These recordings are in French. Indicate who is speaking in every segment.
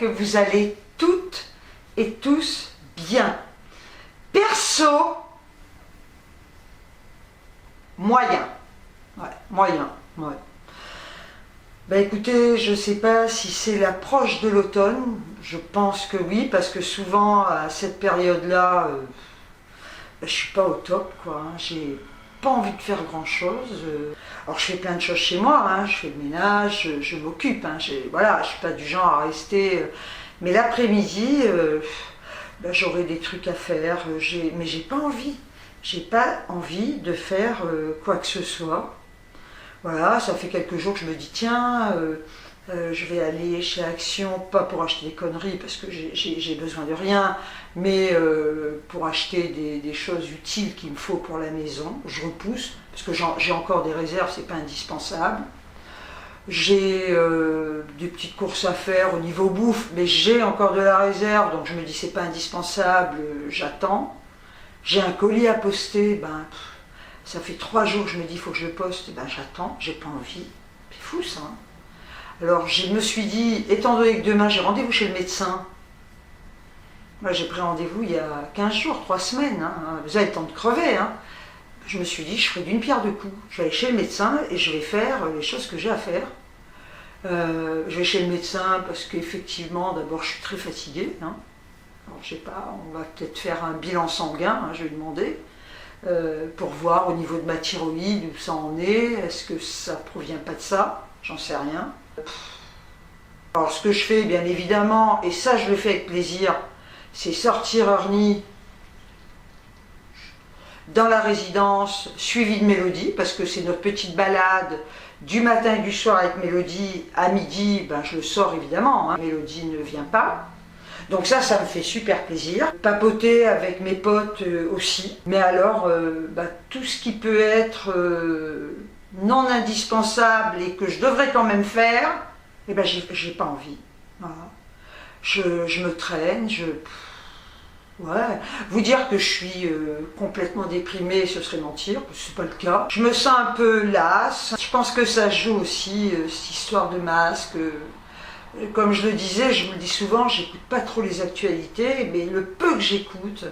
Speaker 1: que vous allez toutes et tous bien. Perso, moyen. Ouais, moyen. Ouais. Ben écoutez, je ne sais pas si c'est l'approche de l'automne. Je pense que oui, parce que souvent à cette période-là, ben, je suis pas au top, quoi. Hein. J'ai pas envie de faire grand-chose. Alors je fais plein de choses chez moi, hein. Je fais le ménage, je m'occupe. Hein. Voilà, je suis pas du genre à rester. Mais l'après-midi, ben, j'aurai des trucs à faire. Mais j'ai pas envie. J'ai pas envie de faire quoi que ce soit. Voilà, ça fait quelques jours que je me dis tiens, je vais aller chez Action, pas pour acheter des conneries parce que j'ai besoin de rien, mais pour acheter des choses utiles qu'il me faut pour la maison. Je repousse parce que j'ai encore des réserves, c'est pas indispensable. J'ai des petites courses à faire au niveau bouffe, mais j'ai encore de la réserve, donc je me dis c'est pas indispensable, j'attends. J'ai un colis à poster, ben ça fait 3 jours que je me dis il faut que je le poste, ben j'attends, j'ai pas envie. C'est fou ça. Hein. Alors je me suis dit, étant donné que demain j'ai rendez-vous chez le médecin, moi j'ai pris rendez-vous il y a 15 jours, 3 semaines, hein, vous avez le temps de crever, hein. Je me suis dit je ferai d'une pierre deux coups. Je vais aller chez le médecin et je vais faire les choses que j'ai à faire. Je vais chez le médecin parce qu'effectivement, d'abord je suis très fatiguée. Hein. Alors je sais pas, on va peut-être faire un bilan sanguin, hein, je vais lui demander. Pour voir au niveau de ma thyroïde où ça en est, est-ce que ça provient pas de ça, j'en sais rien. Alors ce que je fais bien évidemment, et ça je le fais avec plaisir, c'est sortir Ernie dans la résidence suivi de Mélodie, parce que c'est notre petite balade du matin et du soir avec Mélodie. À midi, ben, je le sors évidemment, hein. Mélodie ne vient pas. Donc ça me fait super plaisir. Papoter avec mes potes aussi. Mais alors, bah, tout ce qui peut être non indispensable et que je devrais quand même faire, eh ben j'ai pas envie. Voilà. Je me traîne, ouais. Vous dire que je suis complètement déprimée, ce serait mentir, c'est pas le cas. Je me sens un peu lasse. Je pense que ça joue aussi, cette histoire de masque. Comme je le disais, je vous le dis souvent, j'écoute pas trop les actualités, mais le peu que j'écoute,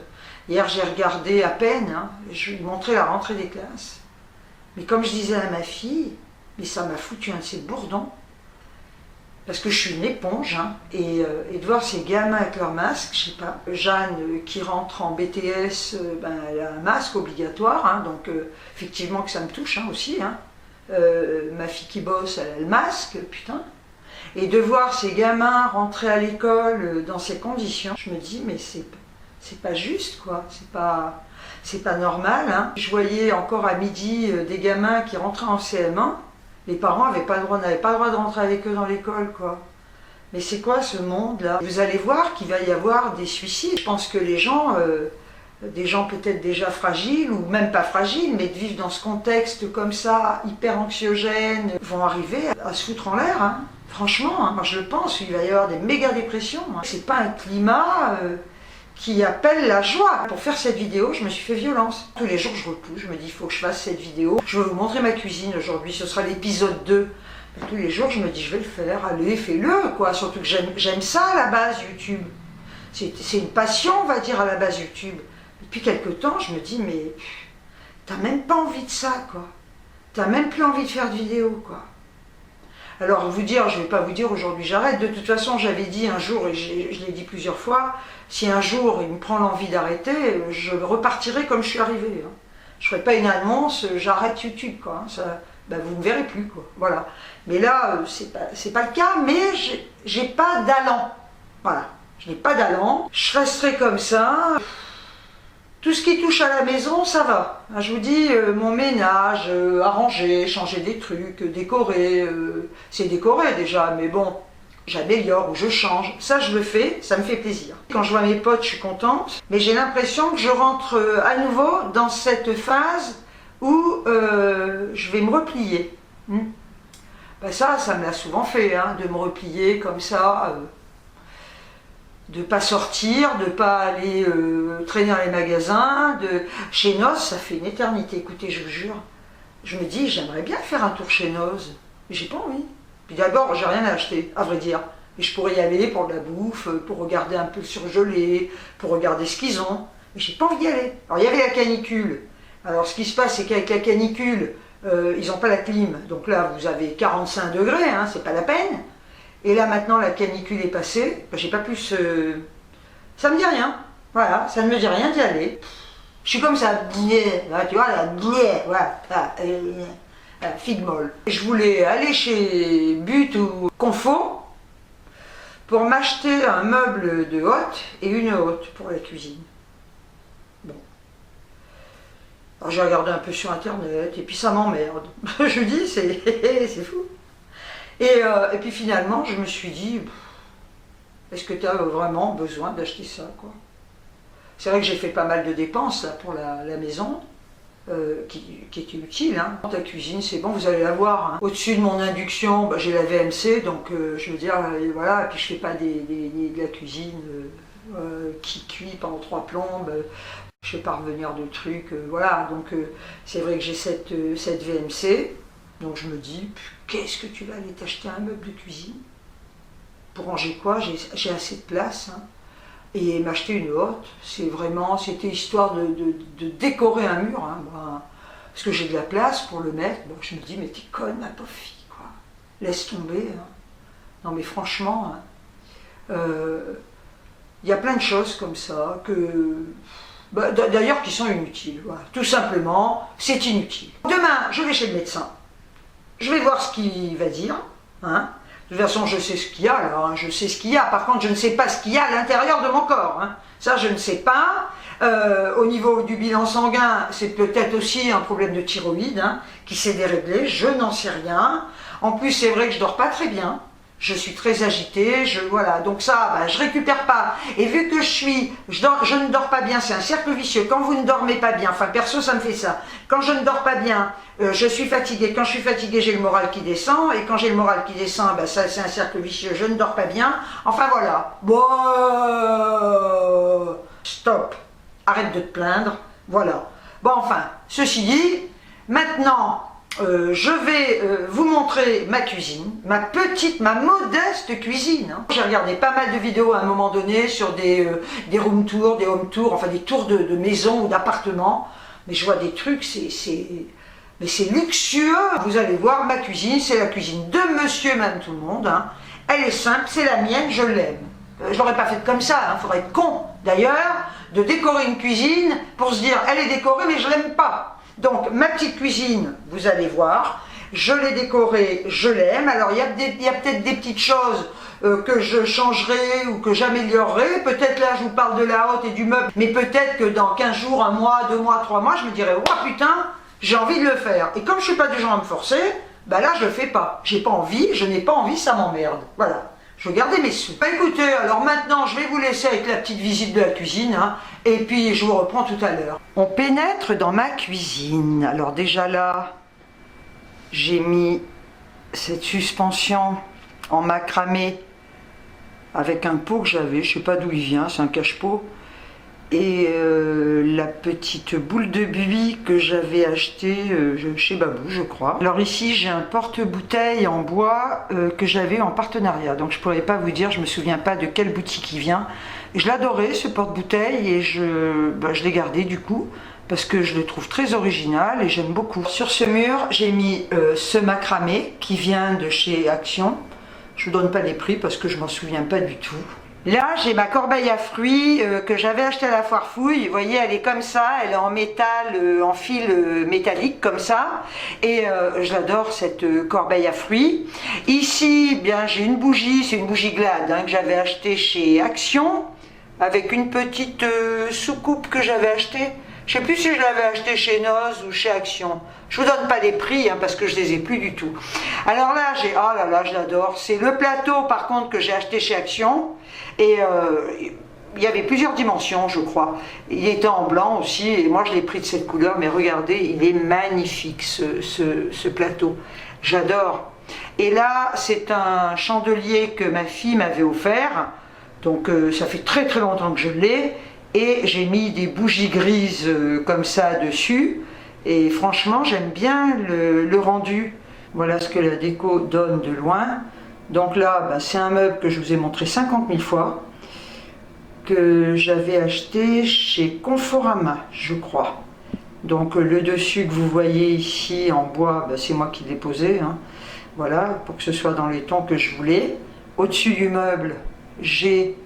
Speaker 1: hier j'ai regardé à peine, hein, je lui montrais la rentrée des classes. Mais comme je disais à ma fille, mais ça m'a foutu un de ces bourdons, parce que je suis une éponge, hein, et de voir ces gamins avec leur masque, je sais pas, Jeanne qui rentre en BTS, ben, elle a un masque obligatoire, hein, donc effectivement que ça me touche hein, aussi. Hein. Ma fille qui bosse, elle a le masque, putain. Et de voir ces gamins rentrer à l'école dans ces conditions, je me dis mais c'est pas juste quoi, c'est pas normal. Hein. Je voyais encore à midi des gamins qui rentraient en CM1, les parents n'avaient pas le droit de rentrer avec eux dans l'école quoi. Mais c'est quoi ce monde là? Vous allez voir qu'il va y avoir des suicides. Je pense que les gens, des gens peut-être déjà fragiles ou même pas fragiles, mais de vivre dans ce contexte comme ça, hyper anxiogène, vont arriver à se foutre en l'air. Hein. Franchement, hein, moi je le pense, il va y avoir des méga dépressions. Hein. C'est pas un climat qui appelle la joie. Pour faire cette vidéo, je me suis fait violence. Tous les jours je repousse, je me dis il faut que je fasse cette vidéo. Je vais vous montrer ma cuisine aujourd'hui, ce sera l'épisode 2. Et tous les jours je me dis je vais le faire, allez fais-le quoi. Surtout que j'aime ça à la base YouTube. C'est une passion on va dire à la base YouTube. Depuis quelque temps je me dis mais t'as même pas envie de ça quoi. T'as même plus envie de faire de vidéos quoi. Alors vous dire, je ne vais pas vous dire aujourd'hui j'arrête, de toute façon j'avais dit un jour, et je l'ai dit plusieurs fois, si un jour il me prend l'envie d'arrêter, je repartirai comme je suis arrivée. Hein. Je ne ferai pas une annonce, j'arrête YouTube, quoi. Hein, ça, ben, vous ne me verrez plus, quoi. Voilà. Mais là, c'est pas le cas, mais j'ai pas d'allant. Voilà, je n'ai pas d'allant, je resterai comme ça. Tout ce qui touche à la maison, ça va. Je vous dis, mon ménage, arranger, changer des trucs, décorer, c'est décoré déjà, mais bon, j'améliore ou je change. Ça, je le fais, ça me fait plaisir. Quand je vois mes potes, je suis contente, mais j'ai l'impression que je rentre à nouveau dans cette phase où je vais me replier. Ben ça me l'a souvent fait, hein, de me replier comme ça. De ne pas sortir, de ne pas aller traîner dans les magasins. Chez Noz, ça fait une éternité, écoutez, je vous jure. Je me dis, j'aimerais bien faire un tour chez Noz, mais j'ai pas envie. Puis d'abord, j'ai rien à acheter, à vrai dire. Et je pourrais y aller pour de la bouffe, pour regarder un peu le surgelé, pour regarder ce qu'ils ont. Mais j'ai pas envie d'y aller. Alors il y avait la canicule. Alors ce qui se passe, c'est qu'avec la canicule, ils n'ont pas la clim. Donc là, vous avez 45 degrés, hein, c'est pas la peine. Et là maintenant, la canicule est passée. Ben, j'ai pas plus... Ça me dit rien. Voilà, ça ne me dit rien d'y aller. Je suis comme ça, tu vois, là, voilà, figue molle. Je voulais aller chez But ou Confo pour m'acheter un meuble de hotte et une hotte pour la cuisine. Bon. Alors j'ai regardé un peu sur internet et puis ça m'emmerde. Je dis, c'est fou. Et puis finalement, je me suis dit, est-ce que tu as vraiment besoin d'acheter ça, quoi? C'est vrai que j'ai fait pas mal de dépenses là, pour la maison, qui était utile. Hein. La cuisine, c'est bon, vous allez la voir. Hein. Au-dessus de mon induction, bah, j'ai la VMC, donc je veux dire, voilà, et puis je fais pas de la cuisine qui cuit pendant 3 plombes. Je fais pas revenir de trucs, voilà. Donc c'est vrai que j'ai cette VMC, donc je me dis, qu'est-ce que tu vas aller t'acheter un meuble de cuisine? Pour ranger quoi? J'ai assez de place. Hein. Et m'acheter une hotte, c'était histoire de décorer un mur, hein, parce que j'ai de la place pour le mettre. Bon, je me dis, mais t'es conne, ma pauvre fille, quoi. Laisse tomber. Hein. Non, mais franchement, y a plein de choses comme ça, d'ailleurs qui sont inutiles. Voilà. Tout simplement, c'est inutile. Demain, je vais chez le médecin. Je vais voir ce qu'il va dire. Hein. De toute façon, je sais ce qu'il y a, là, hein, je sais ce qu'il y a. Par contre, je ne sais pas ce qu'il y a à l'intérieur de mon corps. Hein. Ça, je ne sais pas. Au niveau du bilan sanguin, c'est peut-être aussi un problème de thyroïde hein, qui s'est déréglé. Je n'en sais rien. En plus, c'est vrai que je dors pas très bien. Je suis très agitée, voilà, donc ça, je récupère pas. Et vu que je ne dors pas bien, c'est un cercle vicieux. Quand vous ne dormez pas bien, enfin perso, ça me fait ça. Quand je ne dors pas bien, je suis fatiguée. Quand je suis fatiguée, j'ai le moral qui descend. Et quand j'ai le moral qui descend, ça, c'est un cercle vicieux. Je ne dors pas bien. Enfin voilà. Bon, stop. Arrête de te plaindre. Voilà. Bon, enfin, ceci dit, maintenant. Je vais vous montrer ma cuisine, ma modeste cuisine. Hein. J'ai regardé pas mal de vidéos à un moment donné sur des room tours, des home tours, enfin des tours de maisons ou d'appartements. Mais je vois des trucs, mais c'est luxueux. Vous allez voir, ma cuisine, c'est la cuisine de monsieur et madame tout le monde. Hein. Elle est simple, c'est la mienne, je l'aime. Je l'aurais pas faite comme ça, il faudrait être con d'ailleurs de décorer une cuisine pour se dire elle est décorée mais je l'aime pas. Donc, ma petite cuisine, vous allez voir, je l'ai décorée, je l'aime. Alors, il y a peut-être des petites choses que je changerai ou que j'améliorerai. Peut-être là, je vous parle de la hotte et du meuble, mais peut-être que dans 15 jours, 1 mois, 2 mois, 3 mois, je me dirai « Oh putain, j'ai envie de le faire ». Et comme je ne suis pas du genre à me forcer, là, je ne le fais pas. J'ai pas envie, je n'ai pas envie, ça m'emmerde. Voilà. Je veux garder mes sous. Écoutez, alors maintenant, je vais vous laisser avec la petite visite de la cuisine, hein, et puis je vous reprends tout à l'heure. On pénètre dans ma cuisine. Alors déjà là, j'ai mis cette suspension en macramé avec un pot que j'avais, je ne sais pas d'où il vient, c'est un cache-pot. Et la petite boule de buis que j'avais achetée chez Babou, je crois. Alors ici, j'ai un porte-bouteille en bois que j'avais en partenariat. Donc je ne pourrais pas vous dire, je ne me souviens pas de quelle boutique il vient. Je l'adorais, ce porte-bouteille, et je l'ai gardé du coup, parce que je le trouve très original et j'aime beaucoup. Sur ce mur, j'ai mis ce macramé qui vient de chez Action. Je ne vous donne pas les prix parce que je ne m'en souviens pas du tout. Là, j'ai ma corbeille à fruits que j'avais achetée à la foire Fouille. Vous voyez, elle est comme ça, elle est en métal, en fil métallique comme ça. Et j'adore cette corbeille à fruits. Ici, bien, j'ai une bougie, c'est une bougie Glade hein, que j'avais achetée chez Action, avec une petite soucoupe que j'avais achetée. Je ne sais plus si je l'avais acheté chez Noz ou chez Action. Je ne vous donne pas les prix hein, parce que je ne les ai plus du tout. Alors là, oh là là, je l'adore. C'est le plateau par contre que j'ai acheté chez Action. Et il y avait plusieurs dimensions, je crois. Il était en blanc aussi, et moi je l'ai pris de cette couleur. Mais regardez, il est magnifique ce plateau. J'adore. Et là, c'est un chandelier que ma fille m'avait offert. Donc ça fait très très longtemps que je l'ai. Et j'ai mis des bougies grises comme ça dessus. Et franchement, j'aime bien le rendu. Voilà ce que la déco donne de loin. Donc là, ben, c'est un meuble que je vous ai montré 50 000 fois, que j'avais acheté chez Conforama, je crois. Donc le dessus que vous voyez ici en bois, ben, c'est moi qui l'ai posé, hein. Voilà, pour que ce soit dans les tons que je voulais. Au-dessus du meuble, j'ai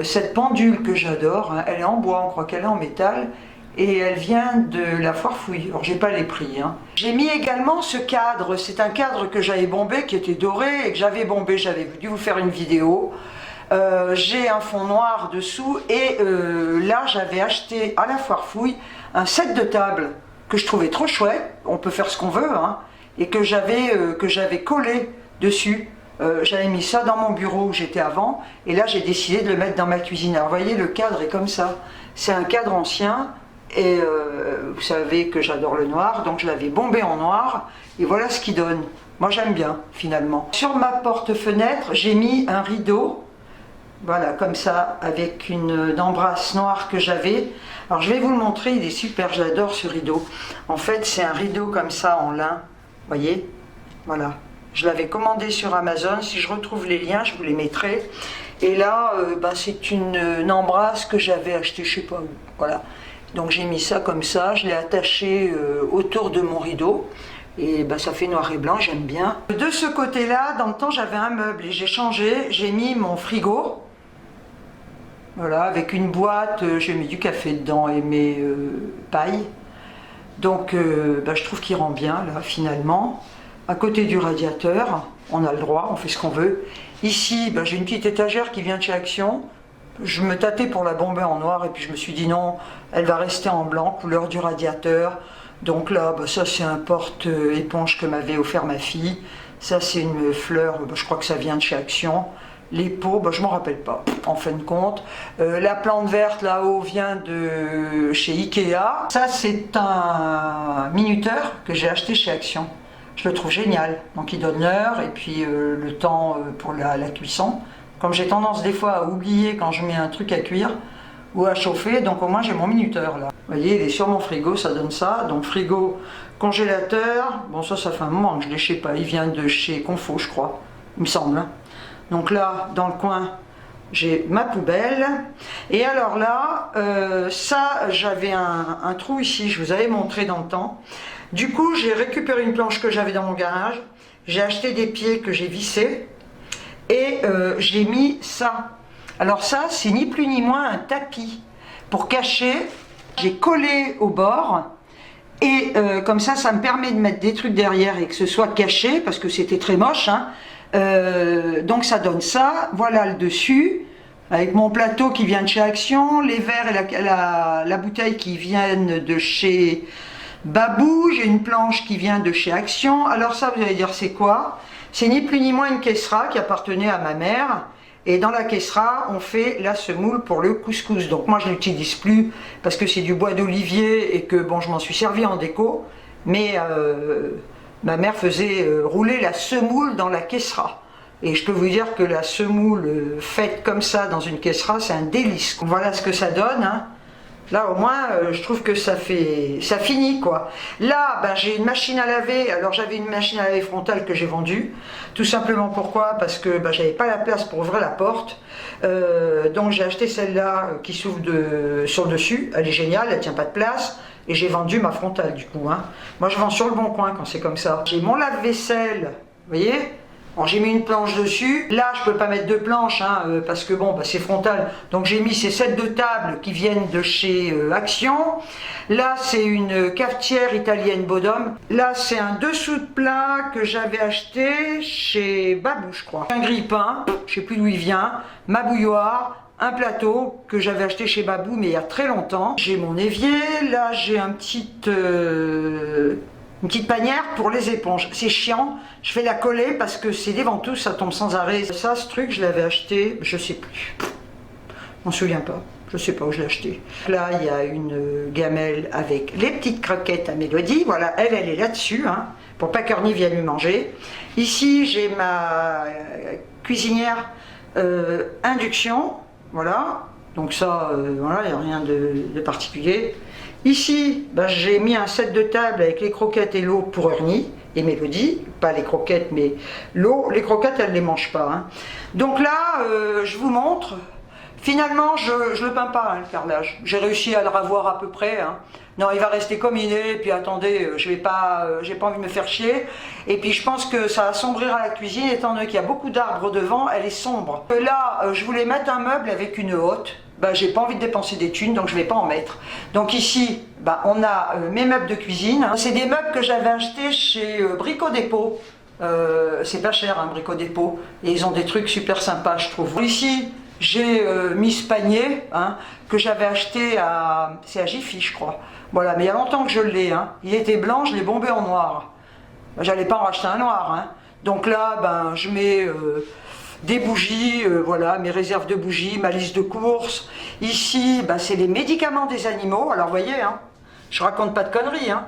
Speaker 1: cette pendule que j'adore, hein. Elle est en bois, on croit qu'elle est en métal, et elle vient de la Foire Fouille. Alors j'ai pas les prix, hein. J'ai mis également ce cadre, c'est un cadre que j'avais bombé, qui était doré, et que j'avais bombé, j'avais dû vous faire une vidéo. J'ai un fond noir dessous, et là j'avais acheté à la Foire Fouille un set de table que je trouvais trop chouette, on peut faire ce qu'on veut, hein, et que j'avais collé dessus. J'avais mis ça dans mon bureau où j'étais avant, et là j'ai décidé de le mettre dans ma cuisine. Alors vous voyez, le cadre est comme ça, c'est un cadre ancien, et vous savez que j'adore le noir, donc je l'avais bombé en noir, et voilà ce qu'il donne. Moi j'aime bien finalement. Sur ma porte-fenêtre, j'ai mis un rideau, voilà, comme ça, avec une embrasse noire que j'avais. Alors je vais vous le montrer, il est super, j'adore ce rideau. En fait, c'est un rideau comme ça en lin, vous voyez, voilà. Je l'avais commandé sur Amazon, si je retrouve les liens, je vous les mettrai. Et là, ben, c'est une embrasse que j'avais achetée, je sais pas où, voilà. Donc j'ai mis ça comme ça, je l'ai attaché autour de mon rideau. Et ben, ça fait noir et blanc, j'aime bien. De ce côté-là, dans le temps, j'avais un meuble et j'ai changé, j'ai mis mon frigo. Voilà, avec une boîte, j'ai mis du café dedans et mes pailles. Donc ben, je trouve qu'il rend bien, là, finalement. À côté du radiateur, on a le droit, on fait ce qu'on veut. Ici, ben, j'ai une petite étagère qui vient de chez Action. Je me tâtais pour la bomber en noir et puis je me suis dit non, elle va rester en blanc, couleur du radiateur. Donc là, ben, ça c'est un porte-éponge que m'avait offert ma fille. Ça c'est une fleur, ben, je crois que ça vient de chez Action. Les pots, ben, je m'en rappelle pas, en fin de compte. La plante verte là-haut vient de chez Ikea. Ça c'est un minuteur que j'ai acheté chez Action. Je le trouve génial, donc il donne l'heure et puis le temps pour la cuisson. Comme j'ai tendance des fois à oublier quand je mets un truc à cuire ou à chauffer, donc au moins j'ai mon minuteur là. Vous voyez, il est sur mon frigo, ça donne ça. Donc frigo, congélateur, bon ça fait un moment que je ne l'ai, je sais pas, il vient de chez Confo je crois, il me semble. Donc là, dans le coin, j'ai ma poubelle. Et alors là, ça j'avais un trou ici, je vous avais montré dans le temps. Du coup, j'ai récupéré une planche que j'avais dans mon garage, j'ai acheté des pieds que j'ai vissés et j'ai mis ça. Alors ça, c'est ni plus ni moins un tapis pour cacher. J'ai collé au bord et comme ça me permet de mettre des trucs derrière et que ce soit caché parce que c'était très moche, hein. Donc ça donne ça. Voilà le dessus avec mon plateau qui vient de chez Action, les verres et la bouteille qui viennent de chez Babou. J'ai une planche qui vient de chez Action. Alors ça, vous allez dire c'est quoi? C'est ni plus ni moins une caissera qui appartenait à ma mère. Et dans la caissera, on fait la semoule pour le couscous. Donc moi je ne l'utilise plus parce que c'est du bois d'olivier et que bon, je m'en suis servi en déco. Mais ma mère faisait rouler la semoule dans la caissera. Et je peux vous dire que la semoule faite comme ça dans une caissera, c'est un délice. Voilà ce que ça donne, hein. Là au moins je trouve que ça finit quoi. Là ben, j'ai une machine à laver. Alors j'avais une machine à laver frontale que j'ai vendue. Tout simplement pourquoi? Parce que ben, j'avais pas la place pour ouvrir la porte. Donc j'ai acheté celle-là qui s'ouvre sur le dessus. Elle est géniale, elle tient pas de place. Et j'ai vendu ma frontale du coup, hein. Moi je vends sur le bon coin quand c'est comme ça. J'ai mon lave-vaisselle, vous voyez? Alors j'ai mis une planche dessus. Là je peux pas mettre deux planches hein, parce que bon bah, c'est frontal. Donc j'ai mis ces sets de table qui viennent de chez Action. Là c'est une cafetière italienne Bodum. Là c'est un dessous de plat que j'avais acheté chez Babou je crois. Un grille-pain, je sais plus d'où il vient. Ma bouilloire. Un plateau que j'avais acheté chez Babou mais il y a très longtemps. J'ai mon évier. Là j'ai une petite panière pour les éponges. C'est chiant, je vais la coller parce que c'est des ventouses, ça tombe sans arrêt. Ça, ce truc, je l'avais acheté, je sais plus. Je m'en souviens pas, je sais pas où je l'ai acheté. Là, il y a une gamelle avec les petites croquettes à Mélodie. Voilà, elle est là-dessus, hein, pour pas qu'Ernie vienne lui manger. Ici, j'ai ma cuisinière induction. Voilà, Donc ça, voilà, il n'y a rien de particulier. Ici, j'ai mis un set de table avec les croquettes et l'eau pour Ernie et Mélodie. Pas les croquettes, mais l'eau. Les croquettes, elles ne les mangent pas. Hein. Donc là, je vous montre. Finalement, je ne le peins pas, hein, le carrelage. J'ai réussi à le revoir à peu près. Hein. Non, il va rester comme il est. Et puis attendez, j'ai pas envie de me faire chier. Et puis je pense que ça assombrira la cuisine, étant donné qu'il y a beaucoup d'arbres devant, elle est sombre. Là, je voulais mettre un meuble avec une hotte. J'ai pas envie de dépenser des thunes, donc je vais pas en mettre. Donc ici, on a mes meubles de cuisine. C'est des meubles que j'avais achetés chez Brico Dépôt. C'est pas cher, hein, Brico Dépôt. Et ils ont des trucs super sympas, je trouve. Ici, j'ai mis ce panier hein, que j'avais acheté c'est à Jiffy, je crois. Voilà, mais il y a longtemps que je l'ai. Hein. Il était blanc, je l'ai bombé en noir. J'allais pas en racheter un noir. Hein. Donc là, je mets des bougies, voilà, mes réserves de bougies, ma liste de courses. Ici, c'est les médicaments des animaux. Alors, vous voyez, hein, je raconte pas de conneries. Hein.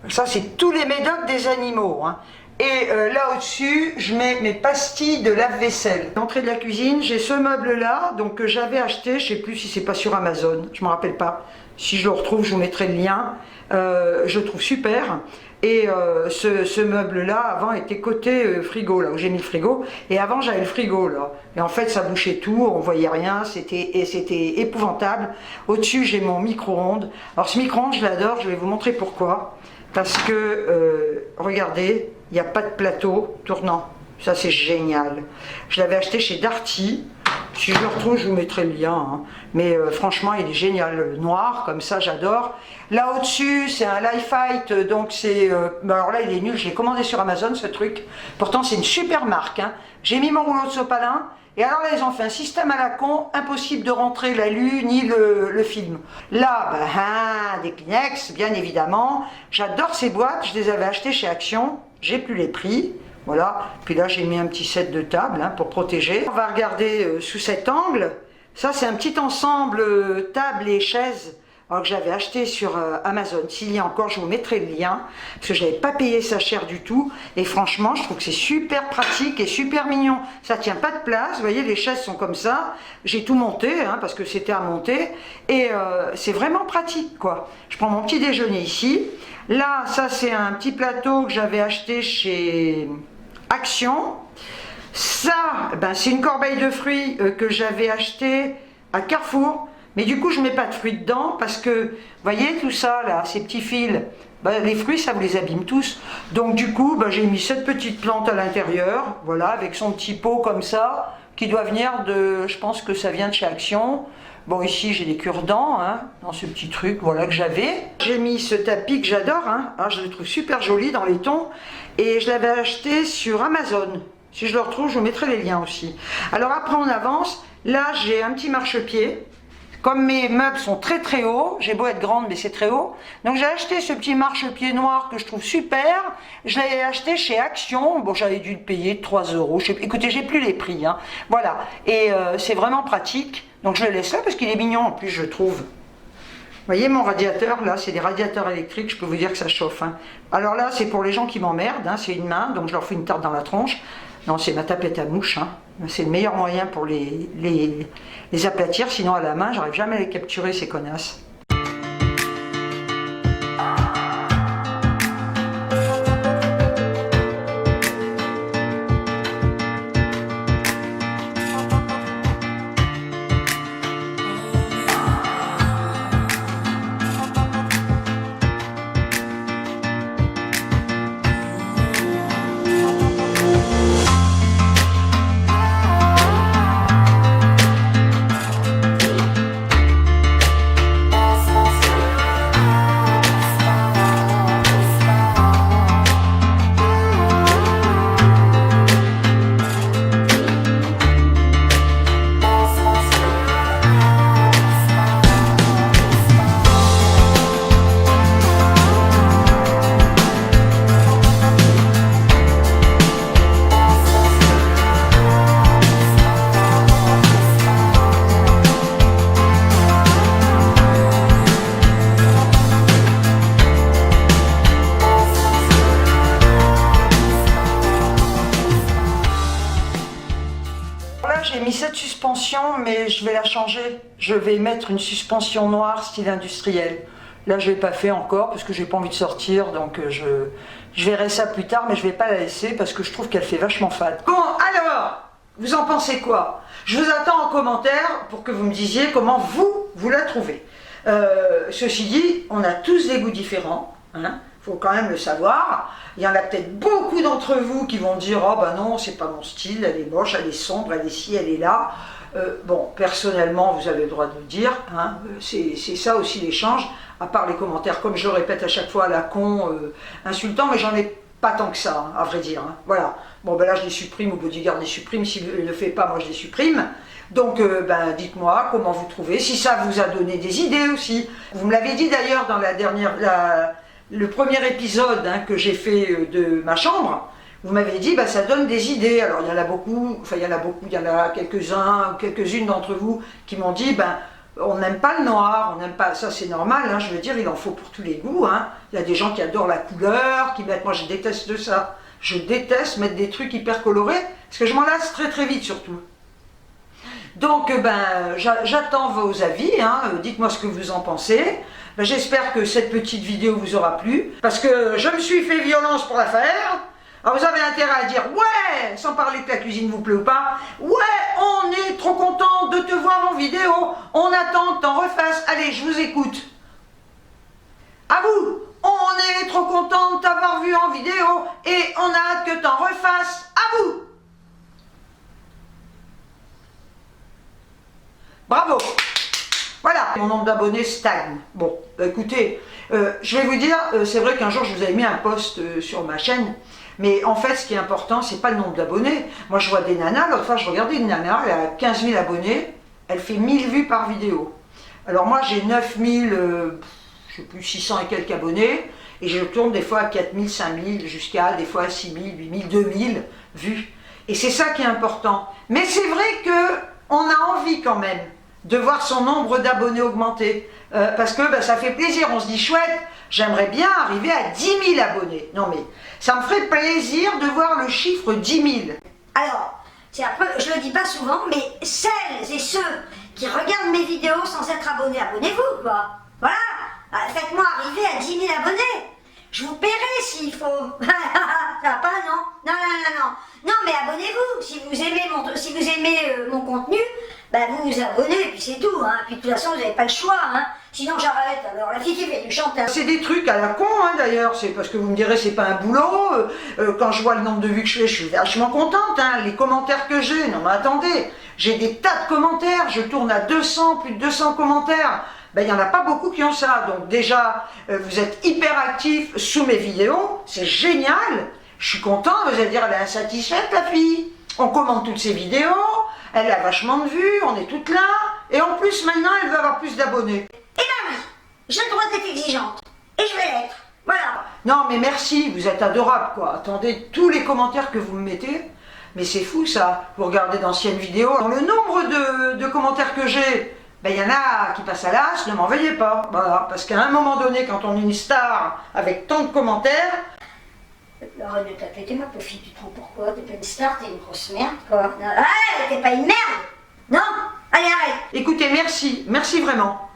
Speaker 1: Ça, c'est tous les médocs des animaux. Hein. Et là au-dessus, je mets mes pastilles de lave-vaisselle. L'entrée de la cuisine, j'ai ce meuble-là, donc que j'avais acheté, je ne sais plus si c'est pas sur Amazon, je ne me rappelle pas. Si je le retrouve, je vous mettrai le lien. Je le trouve super. Et ce meuble-là, avant, était côté frigo, là où j'ai mis le frigo. Et avant, j'avais le frigo, là. Et en fait, ça bouchait tout, on voyait rien, c'était épouvantable. Au-dessus, j'ai mon micro-ondes. Alors, ce micro-ondes, je l'adore, je vais vous montrer pourquoi. Parce que, regardez, il n'y a pas de plateau tournant. Ça, c'est génial. Je l'avais acheté chez Darty. Si je le retrouve, je vous mettrai le lien. Hein. Mais franchement, il est génial. Noir, comme ça, j'adore. Là, au-dessus, c'est un Lifeite. Donc, c'est... alors là, il est nul. Je l'ai commandé sur Amazon, ce truc. Pourtant, c'est une super marque. Hein. J'ai mis mon rouleau de sopalin. Et alors là, ils ont fait un système à la con. Impossible de rentrer l'alu ni le film. Là, des Kleenex, bien évidemment. J'adore ces boîtes. Je les avais achetées chez Action. J'ai plus les prix. Voilà, puis là j'ai mis un petit set de table hein, pour protéger. On va regarder sous cet angle. Ça c'est un petit ensemble table et chaise que j'avais acheté sur Amazon. S'il y a encore, je vous mettrai le lien. Parce que je n'avais pas payé ça cher du tout. Et franchement, je trouve que c'est super pratique et super mignon. Ça tient pas de place. Vous voyez, les chaises sont comme ça. J'ai tout monté hein, parce que c'était à monter. Et c'est vraiment pratique quoi. Je prends mon petit déjeuner ici. Là, ça c'est un petit plateau que j'avais acheté chez Action. Ça, c'est une corbeille de fruits que j'avais acheté à Carrefour. Mais du coup, je ne mets pas de fruits dedans parce que, vous voyez tout ça, là, ces petits fils, les fruits, ça vous les abîme tous. Donc du coup, j'ai mis cette petite plante à l'intérieur, voilà, avec son petit pot comme ça, qui doit venir de, je pense que ça vient de chez Action. Bon, ici, j'ai des cure-dents, hein, dans ce petit truc, voilà, que j'avais. J'ai mis ce tapis que j'adore, hein. Alors, je le trouve super joli dans les tons. Et je l'avais acheté sur Amazon. Si je le retrouve, je vous mettrai les liens aussi. Alors, après, on avance. Là, j'ai un petit marchepied. Comme mes meubles sont très très hauts, j'ai beau être grande, mais c'est très haut. Donc, j'ai acheté ce petit marchepied noir que je trouve super. Je l'ai acheté chez Action. Bon, j'avais dû le payer 3 €. Écoutez, j'ai plus les prix, hein. Voilà. Et c'est vraiment pratique. Donc je le laisse là parce qu'il est mignon en plus je trouve. Vous voyez mon radiateur là, c'est des radiateurs électriques, je peux vous dire que ça chauffe. Hein. Alors là c'est pour les gens qui m'emmerdent, hein, c'est une main, donc je leur fais une tarte dans la tronche. Non c'est ma tapette à mouche, hein. C'est le meilleur moyen pour les aplatir, sinon à la main j'arrive jamais à les capturer ces connasses. je vais la changer. Je vais mettre une suspension noire style industriel. Là, je ne l'ai pas fait encore parce que j'ai pas envie de sortir, donc je verrai ça plus tard, mais je ne vais pas la laisser parce que je trouve qu'elle fait vachement fade. Bon, alors, vous en pensez quoi? Je vous attends en commentaire pour que vous me disiez comment vous la trouvez. Ceci dit, on a tous des goûts différents, hein, faut quand même le savoir. Il y en a peut-être beaucoup d'entre vous qui vont dire « Oh ben non, c'est pas mon style, elle est moche, elle est sombre, elle est ci, elle est là ». Bon, personnellement, vous avez le droit de le dire, hein, c'est ça aussi l'échange, à part les commentaires, comme je le répète à chaque fois à la con, insultants, mais j'en ai pas tant que ça, hein, à vrai dire. Hein, voilà. Bon ben là je les supprime, au bodyguard les supprime, s'il ne le fait pas, moi je les supprime. Donc ben, dites-moi comment vous trouvez, si ça vous a donné des idées aussi. Vous me l'avez dit d'ailleurs dans le premier épisode hein, que j'ai fait de ma chambre, vous m'avez dit bah, ça donne des idées. Alors il y en a beaucoup, il y en a quelques-uns ou quelques-unes d'entre vous qui m'ont dit ben, on n'aime pas le noir, on n'aime pas, ça c'est normal, hein, je veux dire, il en faut pour tous les goûts. Hein. Il y a des gens qui adorent la couleur, qui mettent, moi je déteste ça. Je déteste mettre des trucs hyper colorés, parce que je m'en lasse très très vite surtout. Donc ben, j'attends vos avis, hein, dites-moi ce que vous en pensez. Ben, j'espère que cette petite vidéo vous aura plu, parce que je me suis fait violence pour la faire. Alors vous avez intérêt à dire ouais, sans parler que la cuisine vous plaît ou pas, ouais, on est trop content de te voir en vidéo, on attend que t'en refasses, allez je vous écoute. À vous, on est trop content de t'avoir vu en vidéo et on a hâte que t'en refasses, à vous. Bravo. Voilà, mon nombre d'abonnés stagne. Bon, bah écoutez, je vais vous dire, c'est vrai qu'un jour je vous avais mis un post sur ma chaîne, mais en fait ce qui est important, c'est pas le nombre d'abonnés. Moi je vois des nanas, l'autre fois je regardais une nana, elle a 15 000 abonnés, elle fait 1000 vues par vidéo. Alors moi j'ai 9000, je sais plus, 600 et quelques abonnés, et je tourne des fois à 4000, 5000, jusqu'à des fois à 6000, 8000, 2000 vues. Et c'est ça qui est important. Mais c'est vrai que on a envie quand même de voir son nombre d'abonnés augmenter. Parce que ben, ça fait plaisir, on se dit chouette, j'aimerais bien arriver à 10 000 abonnés. Non mais, ça me ferait plaisir de voir le chiffre 10 000.
Speaker 2: Alors, je le dis pas souvent, mais celles et ceux qui regardent mes vidéos sans être abonnés, abonnez-vous quoi. Voilà, faites-moi arriver à 10 000 abonnés. Je vous paierai s'il faut. Ça va pas, non? Non, non, non, non. Non, mais abonnez-vous. Si vous aimez mon contenu, bah vous vous abonnez, et puis c'est tout. Hein. Puis de toute façon, vous n'avez pas le choix. Hein. Sinon, j'arrête. Alors, la fille qui fait du chantage.
Speaker 1: C'est des trucs à la con, hein, d'ailleurs. C'est parce que vous me direz, c'est pas un boulot. Quand je vois le nombre de vues que je fais, je suis vachement contente. Hein. Les commentaires que j'ai, non mais attendez, j'ai des tas de commentaires. Je tourne à 200, plus de 200 commentaires. Ben, il n'y en a pas beaucoup qui ont ça. Donc déjà, vous êtes hyper actifs sous mes vidéos. C'est génial. Je suis content. Vous allez dire, elle est insatisfaite, la fille. On commente toutes ses vidéos. Elle a vachement de vues. On est toutes là. Et en plus, maintenant, elle veut avoir plus d'abonnés.
Speaker 2: Eh ben oui, j'ai le droit d'être exigeante. Et je vais l'être. Voilà.
Speaker 1: Non, mais merci. Vous êtes adorable, quoi. Attendez, tous les commentaires que vous me mettez. Mais c'est fou, ça. Vous regardez d'anciennes vidéos. Dans le nombre de commentaires que j'ai, ben, y en a qui passent à l'as, ne m'en veuillez pas. Voilà, parce qu'à un moment donné, quand on est une star avec tant de commentaires...
Speaker 2: Arrête de taper, ma pauvre fille, tu te prends pourquoi? T'es pas une star, t'es une grosse merde, quoi. Ah, t'es pas une merde. Non. Allez, arrête.
Speaker 1: Écoutez, merci vraiment.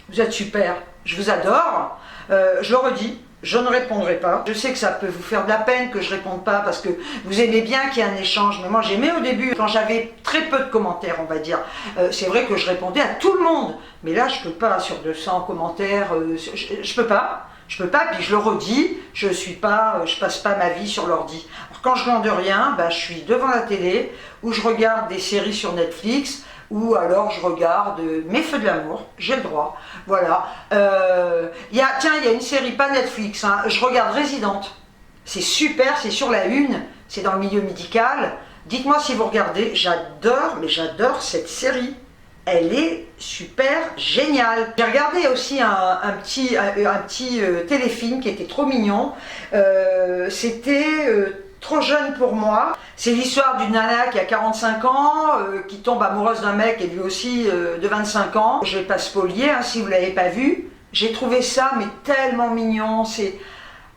Speaker 1: Vous êtes super, je vous adore. Je le redis, je ne répondrai pas. Je sais que ça peut vous faire de la peine que je ne réponde pas parce que vous aimez bien qu'il y ait un échange. Mais moi j'aimais au début, quand j'avais très peu de commentaires, on va dire. C'est vrai que je répondais à tout le monde. Mais là je peux pas, sur 200 commentaires, je peux pas. Je peux pas, puis je le redis, je passe pas ma vie sur l'ordi. Quand je glande rien, ben, je suis devant la télé, ou je regarde des séries sur Netflix, ou alors je regarde Mes Feux de l'amour, j'ai le droit, voilà. Tiens, il y a une série, pas Netflix, hein, je regarde Résidente, c'est super, c'est sur la une, c'est dans le milieu médical. Dites-moi si vous regardez, j'adore, mais j'adore cette série. Elle est super géniale. J'ai regardé aussi un petit téléfilm qui était trop mignon. C'était Trop jeune pour moi. C'est l'histoire d'une nana qui a 45 ans, qui tombe amoureuse d'un mec et lui aussi de 25 ans. Je ne vais pas spolier hein, si vous ne l'avez pas vu. J'ai trouvé ça mais tellement mignon.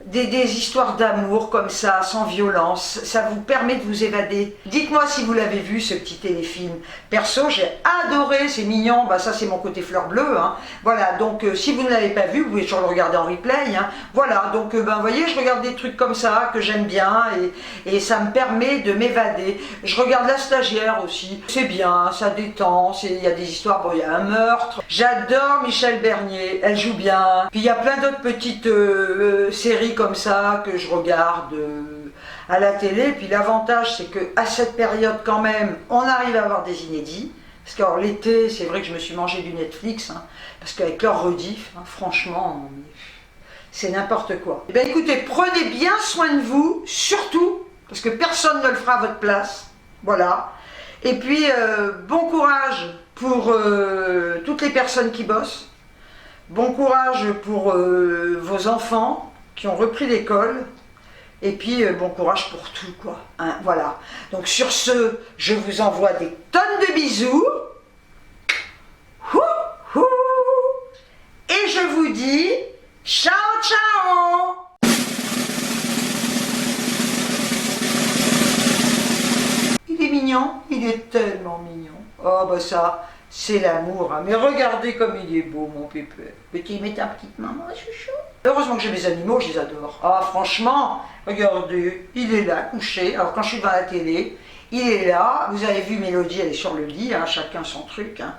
Speaker 1: des histoires d'amour comme ça, sans violence, ça vous permet de vous évader. Dites-moi si vous l'avez vu, ce petit téléfilm. Perso, j'ai adoré, c'est mignon, bah ça c'est mon côté fleur bleue, hein. Voilà, donc si vous ne l'avez pas vu, vous pouvez toujours le regarder en replay, hein. Voilà, donc ben vous voyez, je regarde des trucs comme ça, que j'aime bien, et ça me permet de m'évader. Je regarde La Stagiaire aussi, c'est bien, ça détend, il y a des histoires, bon il y a un meurtre. J'adore Michel Bernier, elle joue bien. Puis il y a plein d'autres petites séries comme ça que je regarde à la télé. Puis l'avantage c'est que à cette période quand même on arrive à avoir des inédits, parce que l'été c'est vrai que je me suis mangé du Netflix, hein, parce qu'avec leur rediff, hein, franchement c'est n'importe quoi. Et bien écoutez, prenez bien soin de vous, surtout parce que personne ne le fera à votre place, voilà. Et puis bon courage pour toutes les personnes qui bossent, bon courage pour vos enfants qui ont repris l'école, et puis bon courage pour tout, quoi, hein, voilà. Donc sur ce, je vous envoie des tonnes de bisous, et je vous dis ciao ciao. Il est mignon, il est tellement mignon. Oh bah ça, c'est l'amour, hein. Mais regardez comme il est beau, mon pépé. Petit, mets ta petite maman, chouchou. Heureusement que j'ai mes animaux, je les adore. Ah franchement, regardez, il est là, couché. Alors quand je suis devant la télé, il est là. Vous avez vu Mélodie, elle est sur le lit, hein, chacun son truc, hein.